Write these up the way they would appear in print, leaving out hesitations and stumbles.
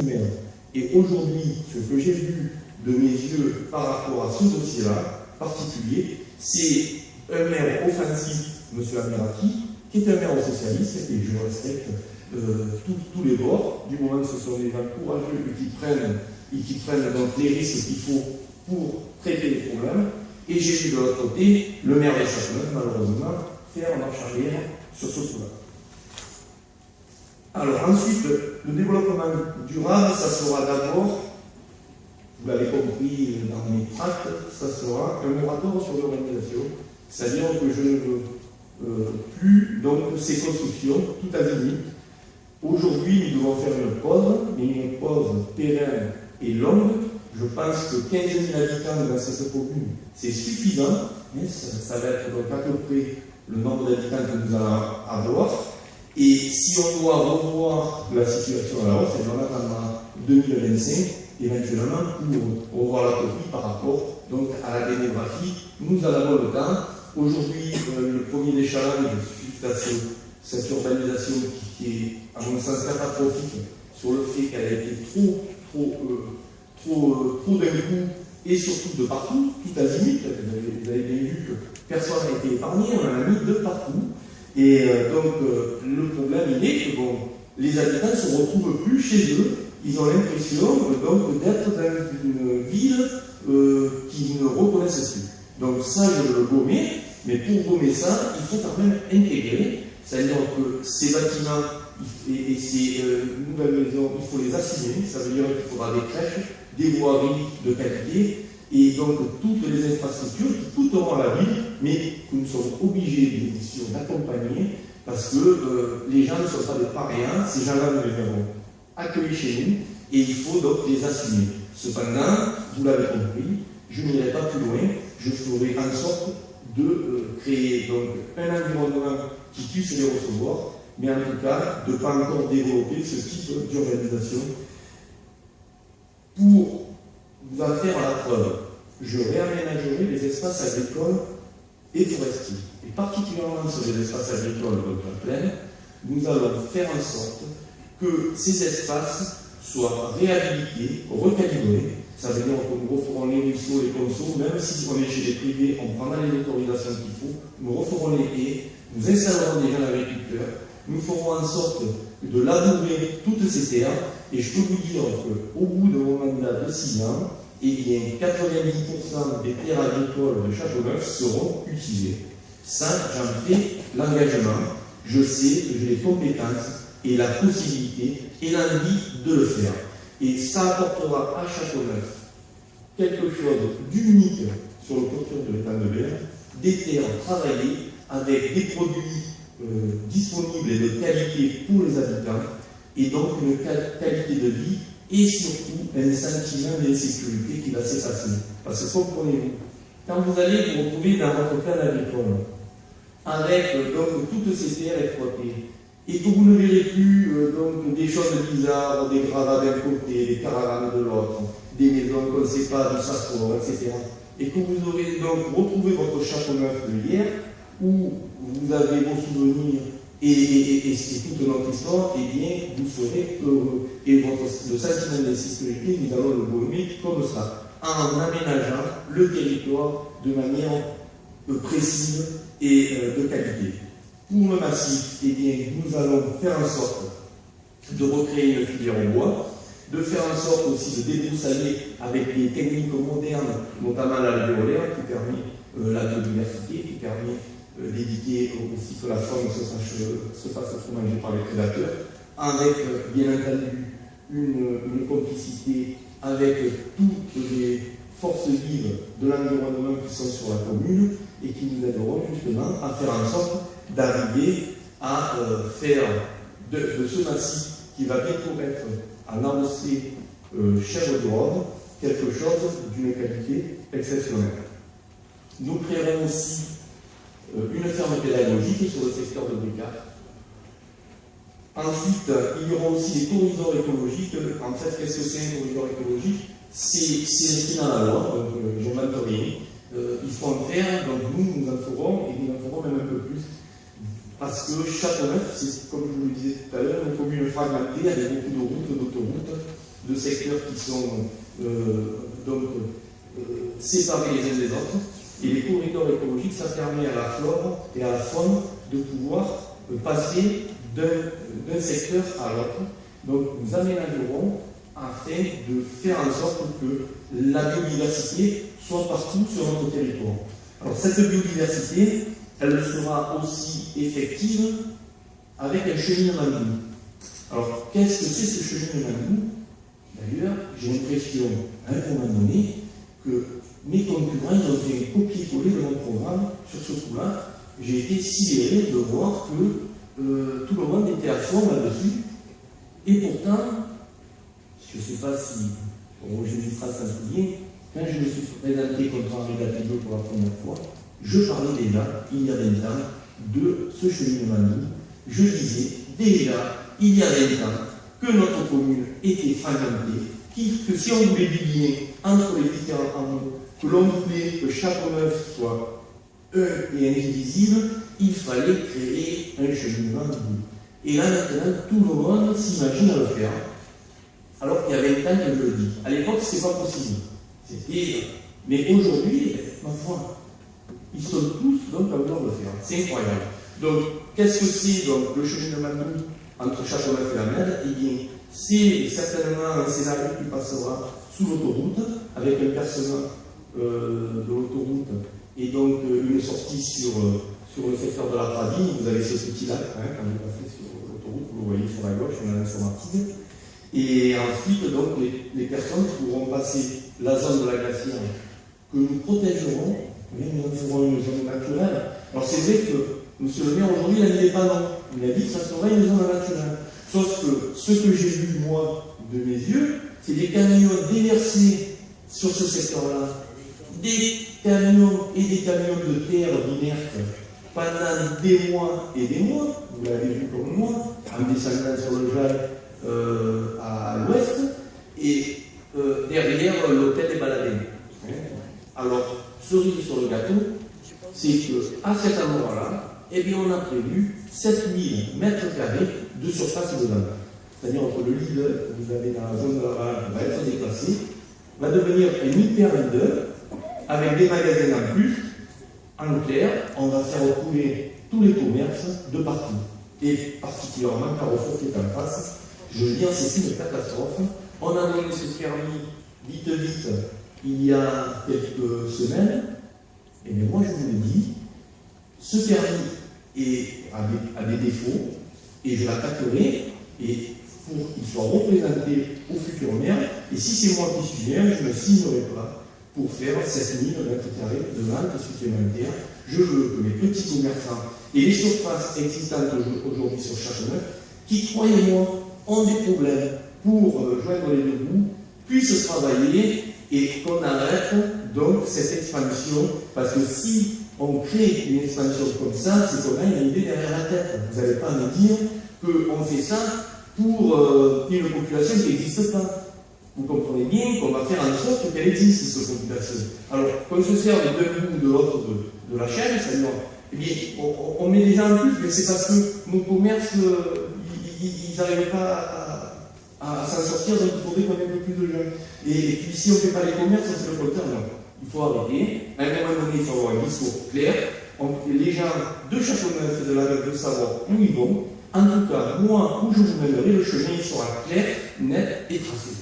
maire. Et aujourd'hui, ce que j'ai vu de mes yeux par rapport à ce dossier-là particulier, c'est un maire offensif, M. Amirati, qui est un maire socialiste, et je respecte tous les bords, du moment que ce sont des gens courageux et qui prennent donc les risques qu'il faut pour traiter les problèmes. Et j'ai vu de l'autre côté le maire de Châteauneuf, malheureusement, faire marche arrière sur ce coup-là. Alors ensuite, le développement durable, ça sera d'abord, vous l'avez compris dans mes tracts, ça sera un moratoire sur l'urbanisation, c'est-à-dire que je ne veux plus donc ces constructions tout azimut. Aujourd'hui, nous devons faire une pause, mais une pause pérenne et longue. Je pense que 15 000 habitants dans cette commune, c'est suffisant. Ça va être donc à peu près le nombre d'habitants que nous allons avoir. Et si on doit revoir la situation à la hausse, on attendra 2025, éventuellement, pour revoir la copie par rapport donc, à la démographie. Nous en avons le temps. Aujourd'hui, le premier des challenges, suite à cette urbanisation qui est, à mon sens, catastrophique, sur le fait qu'elle a été trop d'un coup, et surtout de partout, tout azimut. Vous avez bien vu que personne n'a été épargné, on en a mis de partout. Et donc, le problème, il est que bon, les habitants ne se retrouvent plus chez eux. Ils ont l'impression donc d'être dans une ville qu'ils ne reconnaissent plus. Donc ça, je veux le gommer, mais pour gommer ça, il faut quand même intégrer, c'est-à-dire que ces bâtiments et ces nouvelles maisons, il faut les assigner, ça veut dire qu'il faudra des crèches, des voiries de qualité, et donc toutes les infrastructures qui coûteront à la ville, mais que nous sommes obligés d'accompagner, parce que les gens ne sont pas des paréens, ces gens-là, nous les avons accueillis chez nous, et il faut donc les assumer. Cependant, vous l'avez compris, je n'irai pas plus loin, je ferai en sorte de créer donc un environnement qui puisse les recevoir, mais en tout cas, de ne pas encore développer ce type d'urbanisation. Pour vous en faire la preuve, je réaménagerai les espaces agricoles et forestiers. Et particulièrement sur les espaces agricoles de la plaine, nous allons faire en sorte que ces espaces soient réhabilités, recalibrés. Ça veut dire que nous referons les ruisseaux, les consos, même si on est chez les privés, on prendra les autorisations qu'il faut, nous referons les haies, nous installerons des jeunes agriculteurs, nous ferons en sorte de labourer toutes ces terres, et je peux vous dire qu'au bout de mon mandat de 6 ans, eh bien, 90% des terres agricoles de Châteauneuf seront utilisées. Ça, j'en fais l'engagement. Je sais que j'ai les compétences et la possibilité et l'envie de le faire. Et ça apportera à Châteauneuf quelque chose d'unique sur le pourtour de l'étang de Berre, des terres travaillées avec des produits disponibles et de qualité pour les habitants, et donc une qualité de vie et surtout un sentiment d'insécurité qui va s'effacer. Parce que comprenez-vous, quand vous allez vous retrouver dans votre plan agricole, avec donc toutes ces terres exploitées, et que vous ne verrez plus donc, des choses bizarres, des gravats d'un côté, des caravanes de l'autre, des maisons qu'on ne sait pas d'où ça sort, etc. Et que vous aurez donc retrouvé votre Châteauneuf de hier, où vous avez vos souvenirs et toute notre histoire, eh bien, vous serez heureux. Et le sentiment d'insécurité, nous allons le gommer comme ça, en aménageant le territoire de manière précise et de qualité. Pour le massif, eh bien, nous allons faire en sorte de recréer une filière au bois, de faire en sorte aussi de débroussailler avec des techniques modernes, notamment l'alvéolaire, qui permet la biodiversité, qui permet d'éviter aussi que la faune se fasse manger par les prédateurs, avec bien entendu une complicité avec toutes les forces vives de l'environnement qui sont sur la commune et qui nous aideront justement à faire en sorte d'arriver à faire de ce massif qui va bientôt être en avancée chèvre du Rhône quelque chose d'une qualité exceptionnelle. Nous créerons aussi une ferme pédagogique sur le secteur de Bricard. Ensuite, il y aura aussi des corridors écologiques. En fait, qu'est-ce que c'est un corridor écologique? C'est inscrit dans la loi, donc je n'invente rien. Il faut en faire, donc nous en ferons, et nous en ferons même un peu plus. Parce que Châteauneuf, c'est comme je vous le disais tout à l'heure, une commune fragmentée avec beaucoup de routes, d'autoroutes, secteurs qui sont séparés les uns des autres. Et les corridors écologiques, ça permet à la flore et à la faune de pouvoir passer d'un secteur à l'autre. Donc nous aménagerons afin de faire en sorte que la biodiversité soit partout sur notre territoire. Alors cette biodiversité, elle sera aussi effective avec un cheminement doux. Alors qu'est-ce que c'est ce cheminement doux? D'ailleurs, j'ai l'impression à un moment donné que mes concurrents ont fait un copier-coller de mon programme sur ce coup-là. J'ai été sidéré de voir que tout le monde était à fond là-dessus. Et pourtant, je ne sais pas si Roger Mistral s'en souvient, quand je me suis présenté contre Henri Dapido pour la première fois, je parlais déjà, il y a 20 ans, de ce cheminement doux. Je disais déjà, il y a 20 ans, que notre commune était fragmentée, que si on voulait du lien entre les différents hameaux, que l'on voulait que chaque œuf soit un et indivisible, il fallait créer un cheminement doux. Et là maintenant, tout le monde s'imagine à le faire, alors qu'il y a 20 ans que je le dis. À l'époque, ce n'était pas possible. Mais aujourd'hui, ma foi, ils sont tous donc à vouloir le faire. C'est incroyable. Donc, qu'est-ce que c'est donc le cheminement doux entre Châteauneuf et la Mède? Eh bien, c'est certainement un scénario qui passera sous l'autoroute, avec un percement de l'autoroute et donc une sortie sur le secteur de la Pradine. Vous avez ce petit lac, quand vous passez sur l'autoroute, vous le voyez sur la gauche, on a sur Martine. Et ensuite, donc, les personnes pourront passer la zone de la glacière que nous protégerons, mais nous ferons une zone naturelle. Alors c'est vrai que M. le maire aujourd'hui, il n'a dit pas non. Il a dit que ça serait une zone naturelle. Sauf que ce que j'ai vu, moi, de mes yeux, c'est des camions déversés sur ce secteur-là. Des camions et des camions de terre inerte pendant des mois et des mois. Vous l'avez vu comme moi, en descendant sur le Jalles à l'ouest, et derrière l'hôtel des Baladins. Alors, cerise sur le gâteau, c'est qu'à cet endroit-là, eh bien, on a prévu 7000 mètres carrés de surface de vente. C'est-à-dire que le leader que vous avez dans la zone de la Valade va être déplacé, va devenir un hyper leader avec des magasins en plus. En clair, on va faire couler tous les commerces de partout. Et particulièrement Carrefour qui est en face. Je veux dire, c'est une catastrophe. On a donné ce permis vite, il y a quelques semaines. Et bien moi, je vous le dis, ce permis a des défauts, et je l'attaquerai, et pour qu'il soit représenté au futur maire, et si c'est moi qui suis maire, je ne me signerai pas pour faire 7000 mètres carrés de vente supplémentaires. Je veux que les petits commerçants et les surfaces existantes aujourd'hui sur Châteauneuf, qui, croyez-moi, ont des problèmes pour joindre les deux bouts, puissent travailler et qu'on arrête donc cette expansion, parce que si on crée une expansion comme ça, c'est qu'on a une idée derrière la tête. Vous n'allez pas me dire qu'on fait ça pour une population qui n'existe pas. Vous comprenez bien qu'on va faire en sorte qu'elle existe, cette population. Alors, qu'on se serve d'un bout ou de l'autre de la chaîne, c'est-à-dire, eh bien, on met des gens en plus, mais c'est parce que nos commerces, ils n'arrivent pas à s'en sortir, donc il faudrait qu'on ait un peu plus de gens. Et puis, si on ne fait pas les commerces, on fait le contraire, non. Il faut arrêter. À un moment donné, il faut avoir un discours clair. Les gens de Châteauneuf et de la Mède de savoir où ils vont. En tout cas, moi, où je vous mènerai, le chemin sera clair, net et tracé.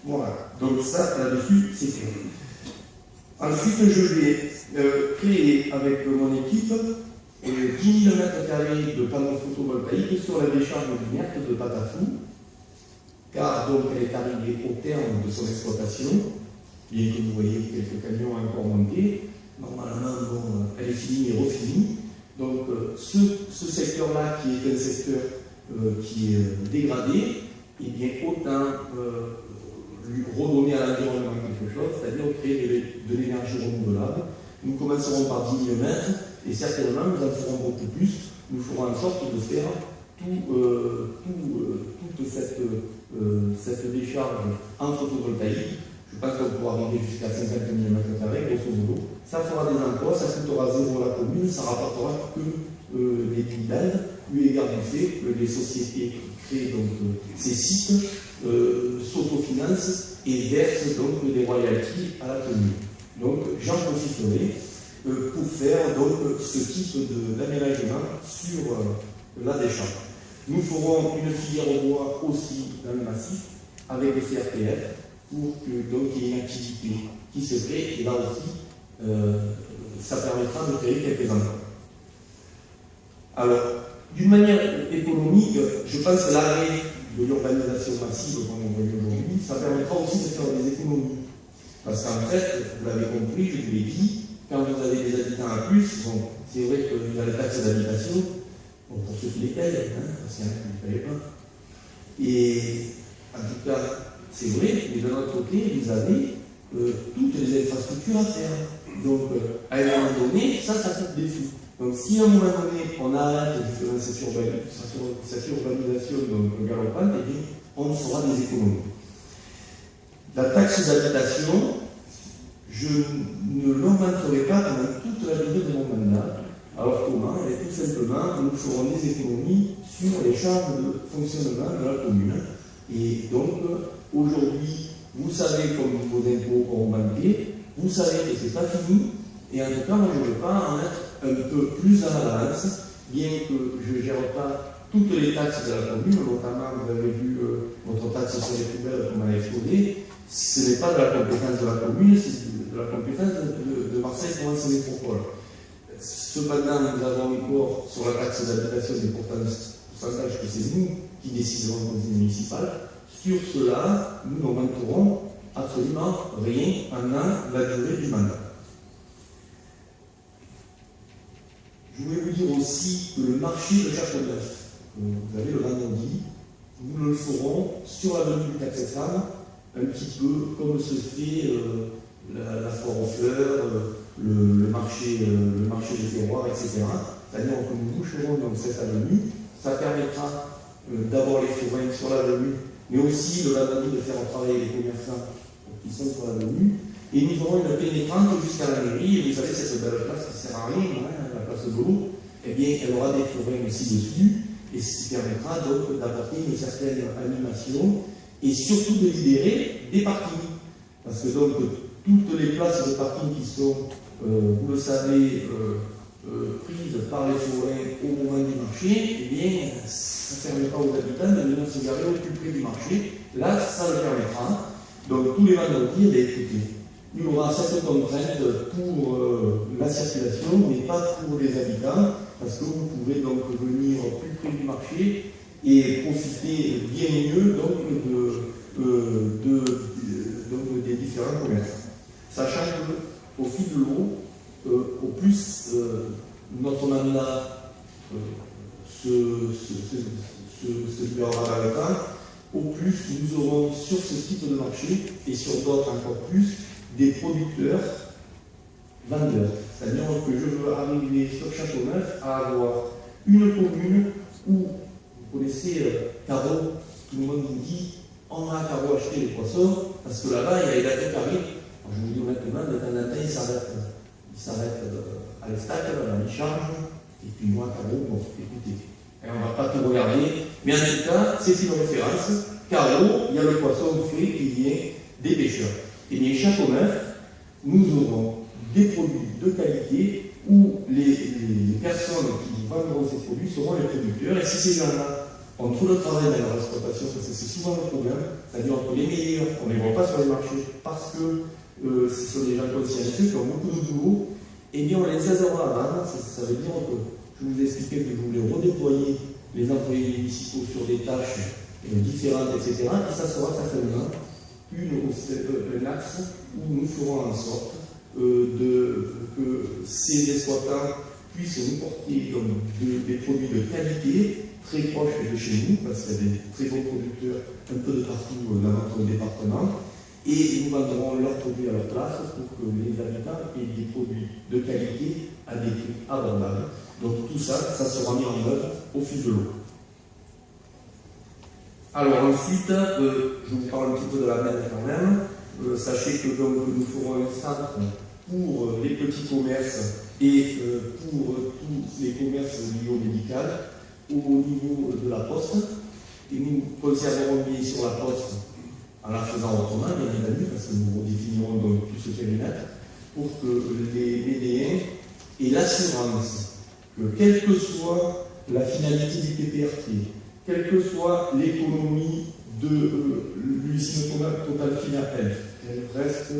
Voilà. Donc ça, là-dessus, c'est clair. Ensuite, je vais créer avec mon équipe 10 000 m² de panneaux photovoltaïques sur la décharge du Merte de Patafou, car donc elle est arrivée au terme de son exploitation, bien que vous voyez quelques camions encore montés. Normalement, bon, elle est finie et refinie. Donc ce secteur-là, qui est un secteur qui est dégradé, eh bien autant lui redonner à l'environnement quelque chose, c'est-à-dire créer de l'énergie renouvelable. Nous commencerons par 10 000 mètres, et certainement nous en ferons beaucoup plus. Nous ferons en sorte de faire toute cette décharge en photovoltaïque. Je pense qu'on pourra monter jusqu'à 50 000 m², grosso modo. Ça fera des emplois, ça coûtera zéro à la commune, ça rapportera que des dividendes, eu égard du fait que les sociétés qui créent donc, ces sites s'autofinancent cofinancent et versent donc des royalties à la commune. Donc j'en profiterai pour faire donc ce type d'aménagement sur la Deschamps. Nous ferons une filière au bois aussi dans le massif avec des CRPF pour que donc il y ait une activité qui se crée et là aussi ça permettra de créer quelques emplois. Alors, d'une manière économique, je pense que l'arrêt de l'urbanisation massive, comme on voit aujourd'hui, ça permettra aussi de faire des économies. Parce qu'en fait, vous l'avez compris, je vous l'ai dit, quand vous avez des habitants à plus, bon, c'est vrai qu'il y a la taxe d'habitation, bon, pour ceux qui les payent, parce qu'il y en a qui ne les payent pas. Et en tout cas, c'est vrai, mais de l'autre côté, vous avez toutes les infrastructures à faire. Donc, à un moment donné, ça coûte des sous. Donc, si à un moment donné, on arrête justement cette urbanisation galopante, eh bien, on fera des économies. La taxe d'habitation, je ne l'augmenterai pas pendant toute la durée de mon mandat. Alors comment? Tout simplement, nous ferons des économies sur les charges de fonctionnement de la commune. Et donc, aujourd'hui, vous savez comme vos impôts ont manqué, vous savez que ce n'est pas fini, et en tout cas, moi, je ne veux pas en être un peu plus à la balance, bien que je ne gère pas toutes les taxes de la commune, notamment, vous avez vu votre taxe sur les poubelles qu'on a exposé, ce n'est pas de la compétence de la commune, c'est de la compétence de Marseille-Provence Métropole. Cependant, nous avons encore sur la taxe d'habitation des pourcentages que c'est nous qui déciderons au conseil municipal. Sur cela, nous n'augmenterons absolument rien pendant la durée du mandat. Je voulais vous dire aussi que le marché de Châteauneuf, vous avez le vendredi, nous le ferons sur l'avenue du 4 septembre, un petit peu comme se fait la foire aux fleurs, le marché des terroirs, etc. C'est-à-dire que nous boucherons dans cette avenue. Ça permettra d'avoir les forains sur l'avenue, mais aussi le vendredi de faire travailler les commerçants qui sont sur l'avenue. Et nous aurons une pénétrante jusqu'à la mairie. Et vous savez, cette belle place qui ne sert à rien, la place de l'eau, eh bien, elle aura des forains aussi dessus. Et ce qui permettra donc d'apporter une certaine animation et surtout de libérer des parkings. Parce que donc, toutes les places de parking qui sont, vous le savez, prises par les forains au moment du marché, eh bien, ça ne permet pas aux habitants de venir se garer au plus près du marché. Là, ça le permettra. Donc, tous les vendredis, écoutez, il y aura cette contrainte pour la circulation, mais pas pour les habitants, parce que vous pouvez donc venir plus près du marché et profiter bien mieux donc, des différents commerces. Sachant qu'au fil de l'eau, au plus notre mandat se durera dans le temps, au plus nous aurons sur ce type de marché et sur d'autres encore plus des producteurs vendeurs. C'est-à-dire que je veux arriver sur Châteauneuf à avoir une commune où, vous connaissez Carreau, tout le monde nous dit on va à Carreau acheter les poissons parce que là-bas il y a les dates carrées. Je vous dis honnêtement, de temps en temps il s'arrête à l'estac, il charge, et puis moi Carreau, bon écoutez, et on ne va pas tout regarder, mais en tout cas c'est une référence. Carreau, il y a le poisson frais qui vient des pêcheurs. Et bien Châteauneuf, nous aurons des produits de qualité où les personnes qui vendront ces produits seront les producteurs. Et si ces gens-là ont trop de travail dans leur exploitation, parce que c'est souvent le problème, c'est-à-dire que les meilleurs, on ne les voit pas sur les marchés parce que ce sont des gens consciencieux qui ont beaucoup de boulot, et bien on les aidera à vendre. Ça veut dire que je vous expliquais que je voulais redéployer les employés municipaux sur des tâches différentes, etc. Et ça sera certainement un axe où nous ferons en sorte que ces exploitants puissent nous porter des produits de qualité très proches de chez nous, parce qu'il y a des très bons producteurs un peu de partout dans notre département, et nous vendrons leurs produits à leur place pour que les habitants aient des produits de qualité à des prix abordables. Donc tout ça, ça sera mis en œuvre au fil de l'eau. Alors ensuite, je vous parle un petit peu de la MED quand même. Sachez que donc, nous ferons un centre pour les petits commerces et pour tous les commerces liés au médical au niveau de la poste. Et nous conserverons bien sur la poste en la faisant autrement, bien entendu, parce que nous redéfinirons donc tout ce périmètre, pour que les BDN aient l'assurance que, quelle que soit la finalité du PPRT, quelle que soit l'économie de l'usine Total Finapel, qu'elle reste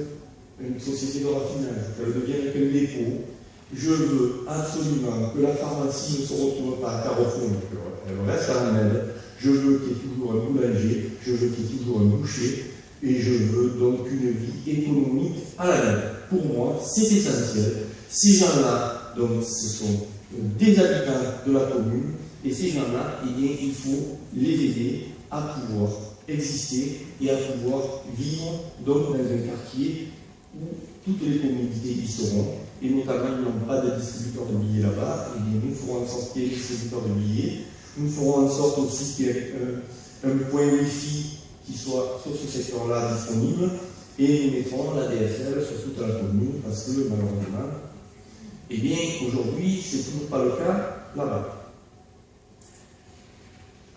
une société de raffinage, qu'elle devienne un dépôt, je veux absolument que la pharmacie ne se retrouve pas à Carrefour, qu'elle reste à la mêle. Je veux qu'il y ait toujours un boulanger, je veux qu'il y ait toujours un boucher, et je veux donc une vie économique à la mêle. Pour moi, c'est essentiel. Ces gens-là, donc, ce sont des habitants de la commune, et ces gens-là, eh bien, il faut les aider à pouvoir exister et à pouvoir vivre donc, dans un quartier où toutes les communautés y seront, et notamment ils n'ont pas de distributeur de billets là-bas, et bien, nous ferons en sorte qu'il y ait des distributeurs de billets. Nous ferons en sorte aussi qu'il y ait un point Wi-Fi qui soit sur ce secteur-là disponible, et nous mettrons la DSL sur toute la commune, parce que malheureusement, eh bien, aujourd'hui, c'est toujours pas le cas là-bas.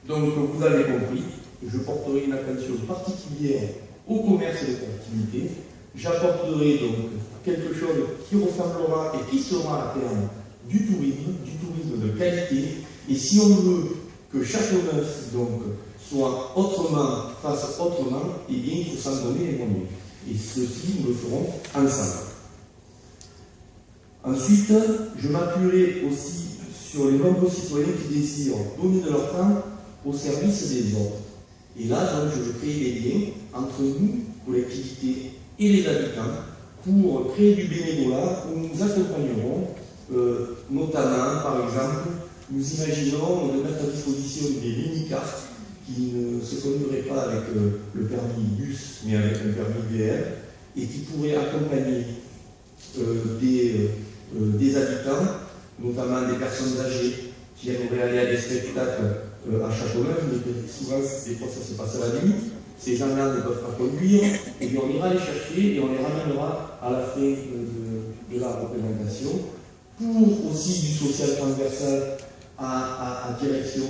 Donc, vous avez compris, je porterai une attention particulière au commerce de proximité. J'apporterai donc quelque chose qui ressemblera et qui sera à terme du tourisme de qualité. Et si on veut que Châteauneuf donc soit autrement, fasse autrement, eh bien il faut s'en donner les moyens. Et ceci, nous le ferons ensemble. Ensuite, je m'appuierai aussi sur les nombreux citoyens qui désirent donner de leur temps au service des autres. Et là, donc, je vais créer des liens entre nous, collectivités, et les habitants, pour créer du bénévolat où nous accompagnerons, notamment, par exemple, nous imaginons de mettre à disposition des mini-cartes qui ne se conduiraient pas avec le permis bus, mais avec un permis VR, et qui pourraient accompagner des habitants, notamment des personnes âgées qui aimeraient aller à des spectacles à Châteauneuf, mais que souvent, des fois, ça se passe à la nuit. Ces gens-là ne peuvent pas conduire, et bien on ira les chercher et on les ramènera à la fin de la représentation pour aussi du social transversal à direction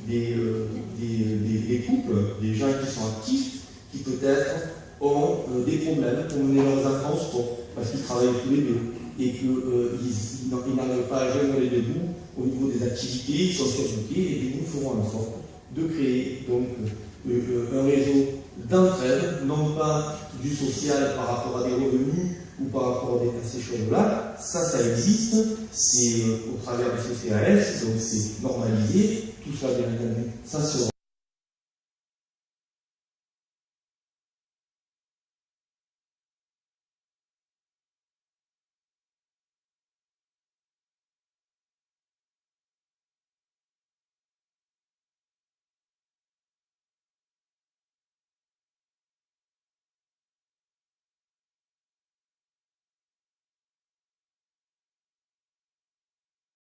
des couples, des gens qui sont actifs, qui peut-être ont des problèmes pour mener leurs enfants au sport, parce qu'ils travaillent tous les deux et qu'ils n'arrivent pas à joindre les deux bouts au niveau des activités, ils sont surbookés, et bien nous ferons en sorte de créer donc un réseau d'entraide, non pas du social par rapport à des revenus ou par rapport à ces choses-là. Ça existe, c'est au travers du CCAS, donc c'est normalisé, tout ça bien entendu, ça sera.